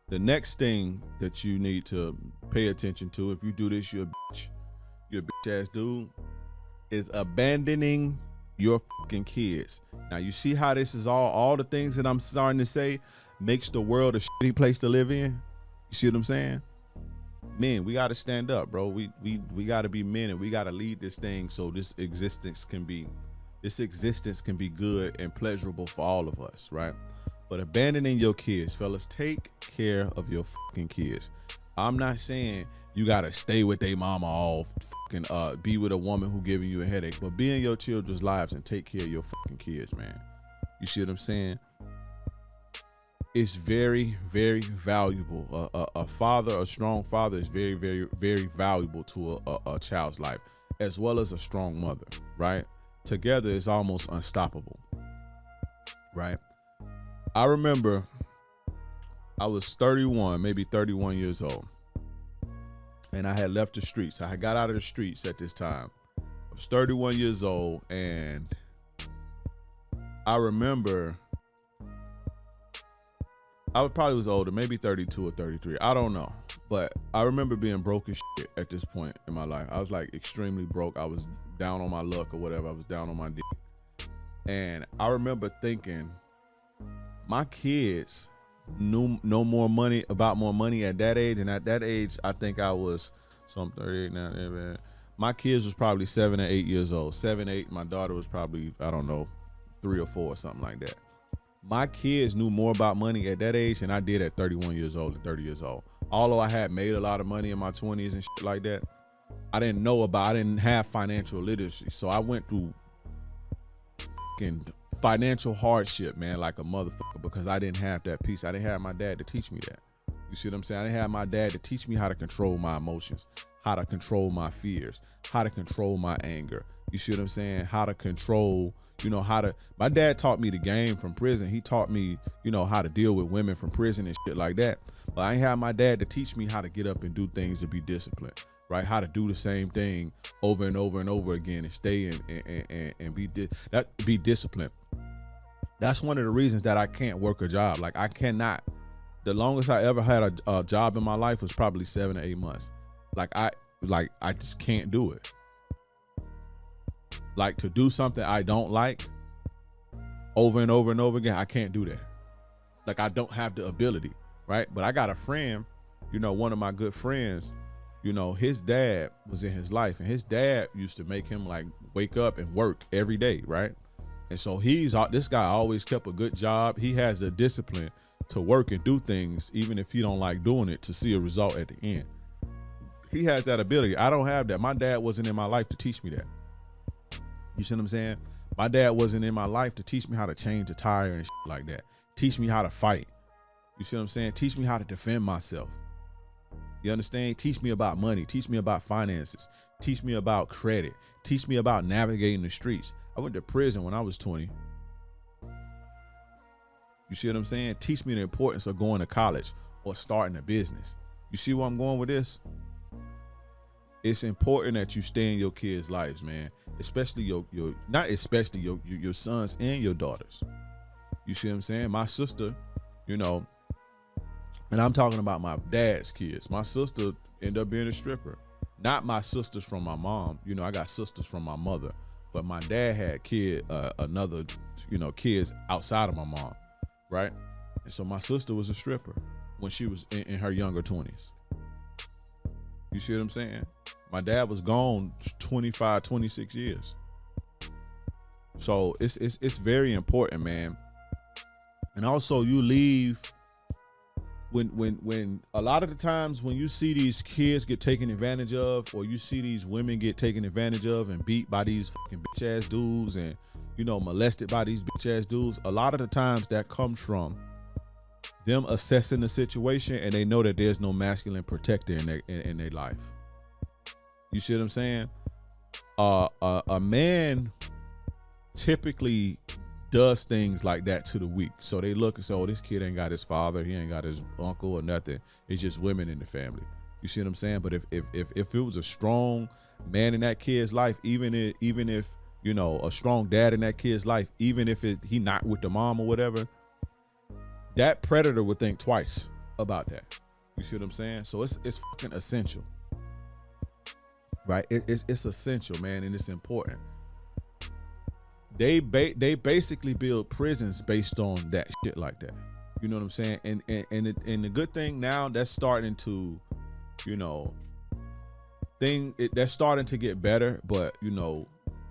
The next thing that you need to pay attention to, if you do this, you're a bitch ass dude, is abandoning your fucking kids. Now you see how this is all the things that I'm starting to say makes the world a shitty place to live in. You see what I'm saying? Men, we got to stand up, bro. We got to be men, and we got to lead this thing so this existence can be good and pleasurable for all of us, right? But abandoning your kids, fellas, take care of your fucking kids. I'm not saying you got to stay with their mama all fucking be with a woman who giving you a headache, but be in your children's lives and take care of your fucking kids, man. You see what I'm saying? It's very, very valuable. A strong father is very, very, very valuable to a child's life, as well as a strong mother, right? Together, it's almost unstoppable, right? I remember I was 31, maybe 31 years old, and I had left the streets. I had got out of the streets at this time. I was 31 years old, and I remember I probably was older, maybe 32 or 33. I don't know. But I remember being broke as shit at this point in my life. I was like extremely broke. I was down on my luck or whatever. I was down on my dick. And I remember thinking, my kids knew no more money about more money at that age. And at that age, I think I was, so I'm 38 now. Man. My kids was probably 7 or 8 years old. 7, 8. My daughter was probably, I don't know, 3 or 4 or something like that. My kids knew more about money at that age than I did at 31 years old and 30 years old. Although I had made a lot of money in my 20s and shit like that, I didn't have financial literacy. So I went through fucking financial hardship, man, like a motherfucker, because I didn't have that piece. I didn't have my dad to teach me that. You see what I'm saying? I didn't have my dad to teach me how to control my emotions, how to control my fears, how to control my anger. You see what I'm saying? How to control, my dad taught me the game from prison. He taught me, how to deal with women from prison and shit like that. But I ain't have my dad to teach me how to get up and do things to be disciplined, right? How to do the same thing over and over and over again and stay and be disciplined. That's one of the reasons that I can't work a job. Like I cannot. The longest I ever had a job in my life was probably 7 or 8 months. I just can't do it. Like to do something I don't like over and over and over again, I can't do that. Like I don't have the ability, right? But I got a friend, one of my good friends, his dad was in his life, and his dad used to make him like wake up and work every day, right? And so this guy always kept a good job. He has a discipline to work and do things, even if he don't like doing it, to see a result at the end. He has that ability. I don't have that. My dad wasn't in my life to teach me that. You see what I'm saying? My dad wasn't in my life to teach me how to change a tire and shit like that. Teach me how to fight. You see what I'm saying? Teach me how to defend myself. You understand? Teach me about money. Teach me about finances. Teach me about credit. Teach me about navigating the streets. I went to prison when I was 20. You see what I'm saying? Teach me the importance of going to college or starting a business. You see where I'm going with this? It's important that you stay in your kids' lives, man. Especially your sons and your daughters. You see what I'm saying? My sister, and I'm talking about my dad's kids. My sister ended up being a stripper. Not my sisters from my mom. I got sisters from my mother, but my dad had kids outside of my mom, right? And so my sister was a stripper when she was in her younger 20s. You see what I'm saying? My dad was gone 25, 26 years. So it's very important, man. And also you leave when a lot of the times when you see these kids get taken advantage of, or you see these women get taken advantage of and beat by these fucking bitch ass dudes and, molested by these bitch ass dudes, a lot of the times that comes from them assessing the situation and they know that there's no masculine protector in their life. You see what I'm saying? A man typically does things like that to the weak. So they look and say, oh, this kid ain't got his father. He ain't got his uncle or nothing. It's just women in the family. You see what I'm saying? But if it was a strong man in that kid's life, even if a strong dad in that kid's life, even if he not with the mom or whatever, that predator would think twice. about that. You see what I'm saying? So it's fucking essential, right? It's essential, man, and it's important. They basically build prisons based on that shit like that. You know what I'm saying? And the good thing now, that's starting to, you know, that's starting to get better. But you know,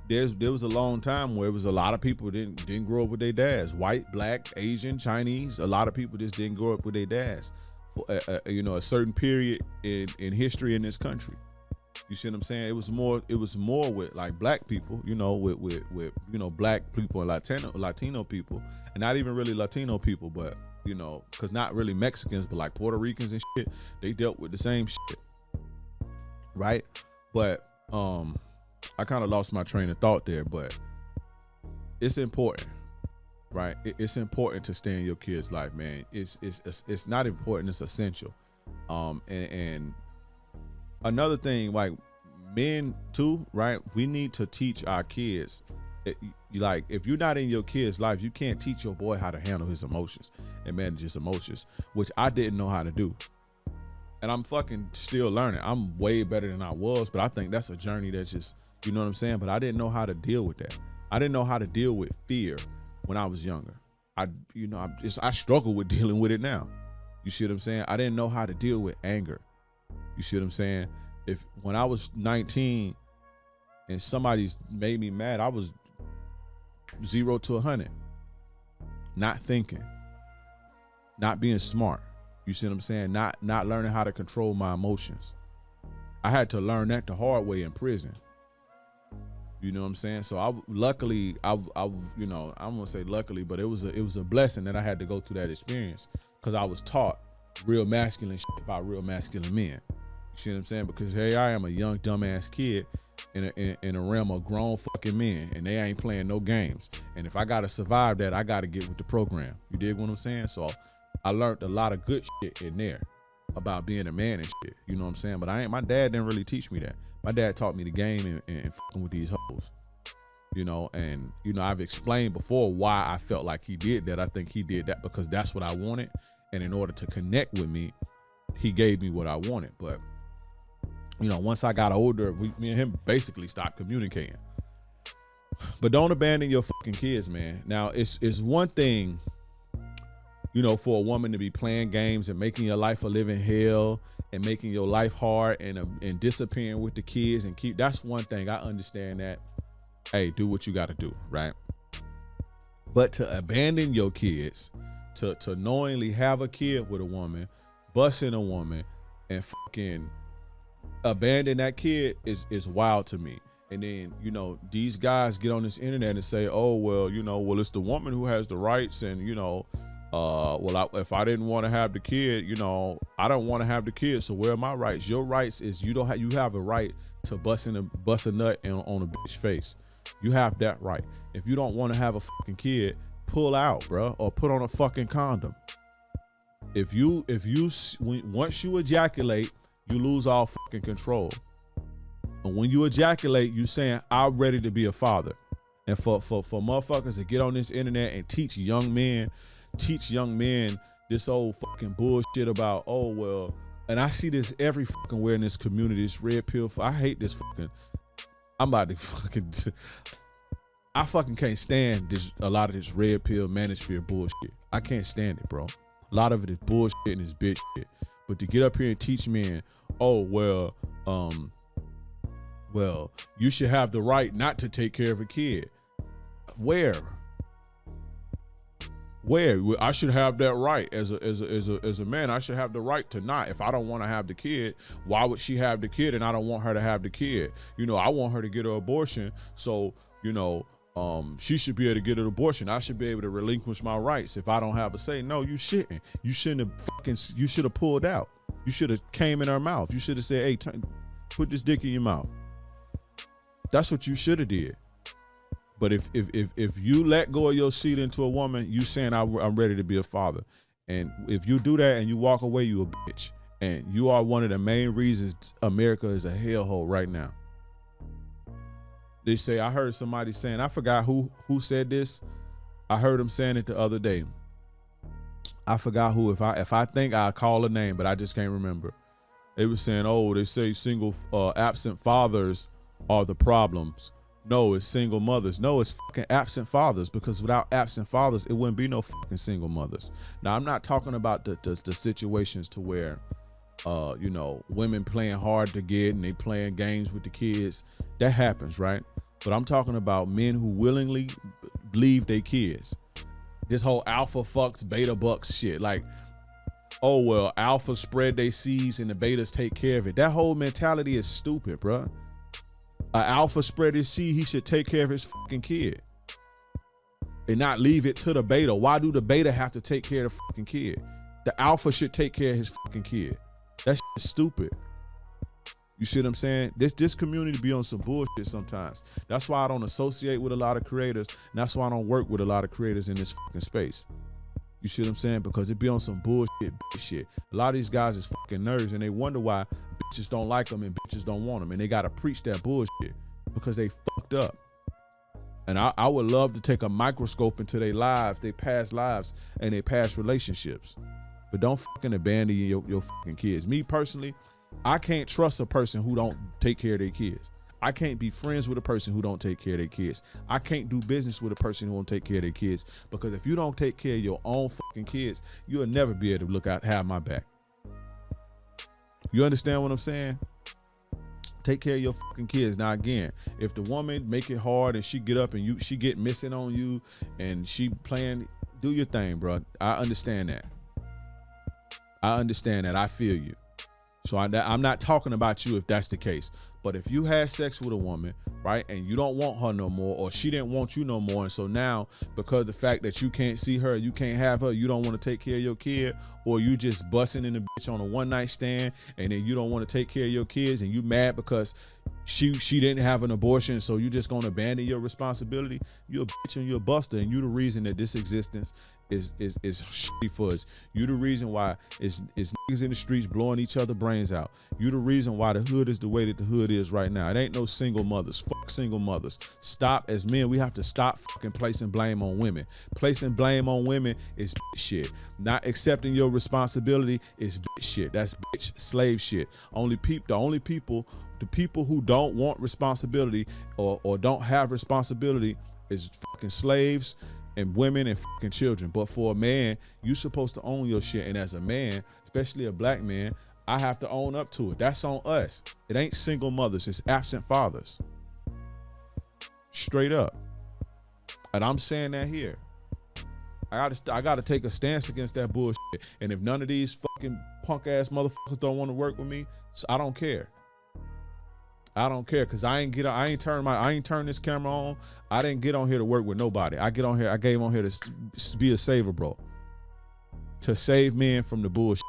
there was a long time where it was a lot of people didn't grow up with their dads. White, black, Asian, Chinese. A lot of people just didn't grow up with their dads for you know, a certain period in history in this country. You see what I'm saying? It was more with like black people, you know, with you know, black people and Latino people, and not even really Latino people, but you know, cause not really Mexicans, but like Puerto Ricans and shit. They dealt with the same shit, right? But I kind of lost my train of thought there, but it's important, right? It's important to stay in your kid's life, man. It's not important, it's essential. And another thing, like men too, right? We need to teach our kids. Like, if you're not in your kid's life, you can't teach your boy how to handle his emotions and manage his emotions, which I didn't know how to do. And I'm fucking still learning. I'm way better than I was, but I think that's a journey that's just, you know what I'm saying? But I didn't know how to deal with that. I didn't know how to deal with fear when I was younger. I struggle with dealing with it now. You see what I'm saying? I didn't know how to deal with anger. You see what I'm saying? When I was 19 and somebody made me mad, I was 0 to 100. Not thinking, not being smart. You see what I'm saying? Not learning how to control my emotions. I had to learn that the hard way in prison. You know what I'm saying? So I you know, I'm gonna say luckily, but it was a blessing that I had to go through that experience, because I was taught real masculine shit by real masculine men. You see what I'm saying? Because here I am, a young dumbass kid in a realm of grown fucking men, and they ain't playing no games. And if I gotta survive that, I gotta get with the program. You dig what I'm saying? So I learned a lot of good shit in there about being a man and shit. You know what I'm saying? But my dad didn't really teach me that. My dad taught me the game and fucking with these hoes. You know, and you know, I've explained before why I felt like he did that. I think he did that because that's what I wanted. And in order to connect with me, he gave me what I wanted. But you know, once I got older, me and him basically stopped communicating. But don't abandon your fucking kids, man. Now, it's one thing, you know, for a woman to be playing games and making your life a living hell and making your life hard and disappearing with the kids and that's one thing. I understand that. Hey, do what you got to do, right? But to abandon your kids, to knowingly have a kid with a woman, busting a woman, and fucking abandon that kid is wild to me. And then, you know, these guys get on this internet and say, oh, well, you know, well, it's the woman who has the rights. And, you know, if I didn't want to have the kid, you know, I don't want to have the kid. So where are my rights? Your rights is you have a right to bust a nut on a bitch face. You have that right. If you don't want to have a fucking kid, pull out, bro, or put on a fucking condom. Once you ejaculate, you lose all fucking control. And when you ejaculate, you saying, I'm ready to be a father. And for motherfuckers to get on this internet and teach young men this old fucking bullshit about, oh, well, and I see this every fucking where in this community, this red pill. I hate this fucking, I'm about to fucking, I fucking can't stand a lot of this red pill manosphere bullshit. I can't stand it, bro. A lot of it is bullshit and it's bitch shit. But to get up here and teach men, oh, well, you should have the right not to take care of a kid. Where? I should have that right as a man. I should have the right to not. If I don't want to have the kid, why would she have the kid and I don't want her to have the kid? You know, I want her to get an abortion. So, you know, she should be able to get an abortion. I should be able to relinquish my rights if I don't have a say. No, you shouldn't. You should have pulled out. You should have came in her mouth. You should have said, hey, put this dick in your mouth. That's what you should have did. But if you let go of your seat into a woman, you saying I'm ready to be a father. And if you do that and you walk away, you a bitch. And you are one of the main reasons America is a hellhole right now. They say, I heard somebody saying, I forgot who said this. I heard him saying it the other day. I forgot who. If I think I call a name, but I just can't remember. They were saying, oh, they say single absent fathers are the problems. No, it's single mothers. No, it's fucking absent fathers, because without absent fathers, it wouldn't be no fucking single mothers. Now, I'm not talking about the situations to where, you know, women playing hard to get and they playing games with the kids. That happens, right? But I'm talking about men who willingly leave their kids. This whole alpha fucks beta bucks shit. Like, oh, well, alpha spread their seeds and the betas take care of it. That whole mentality is stupid, bruh. An alpha spread his seed, he should take care of his fucking kid and not leave it to the beta. Why do the beta have to take care of the fucking kid? The alpha should take care of his fucking kid. That's stupid. You see what I'm saying? This community be on some bullshit sometimes. That's why I don't associate with a lot of creators. And that's why I don't work with a lot of creators in this fucking space. You see what I'm saying? Because it be on some bullshit shit. A lot of these guys is fucking nerds, and they wonder why bitches don't like them and bitches don't want them. And they got to preach that bullshit because they fucked up. And I would love to take a microscope into their lives, their past lives, and their past relationships. But don't fucking abandon your fucking kids. Me personally, I can't trust a person who don't take care of their kids. I can't be friends with a person who don't take care of their kids. I can't do business with a person who won't take care of their kids, because if you don't take care of your own fucking kids, you'll never be able to have my back. You understand what I'm saying? Take care of your fucking kids. Now again, if the woman make it hard and she get up and she get missing on you and she playing, do your thing, bro. I understand that. I feel you. So I'm not talking about you if that's the case. But if you had sex with a woman, right, and you don't want her no more, or she didn't want you no more, and so now because of the fact that you can't see her, you can't have her, you don't want to take care of your kid, or you just busting in the bitch on a one-night stand, and then you don't want to take care of your kids, and you mad because she didn't have an abortion, so you just gonna abandon your responsibility, you're a bitch and you're a buster, and you the reason that this existence is shitty for us. You the reason why it's niggas in the streets blowing each other brains out. You the reason why the hood is the way that the hood is right now. It ain't no single mothers. Fuck single mothers. Stop. As men, we have to stop fucking placing blame on women. Placing blame on women is bitch shit. Not accepting your responsibility is bitch shit. That's bitch slave shit. The people who don't want responsibility or don't have responsibility is fucking slaves and women and fucking children. But for a man, you supposed to own your shit. And as a man, especially a black man, I have to own up to it. That's on us. It ain't single mothers. It's absent fathers. Straight up. And I'm saying that here. I gotta take a stance against that bullshit. And if none of these fucking punk ass motherfuckers don't want to work with me, so I don't care. I don't care, because I ain't turn this camera on. I didn't get on here to work with nobody. I came on here to be a saver, bro. To save men from the bullshit.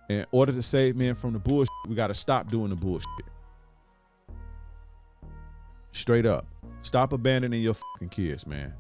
In order to save men from the bullshit, we got to stop doing the bullshit. Straight up. Stop abandoning your fucking kids, man.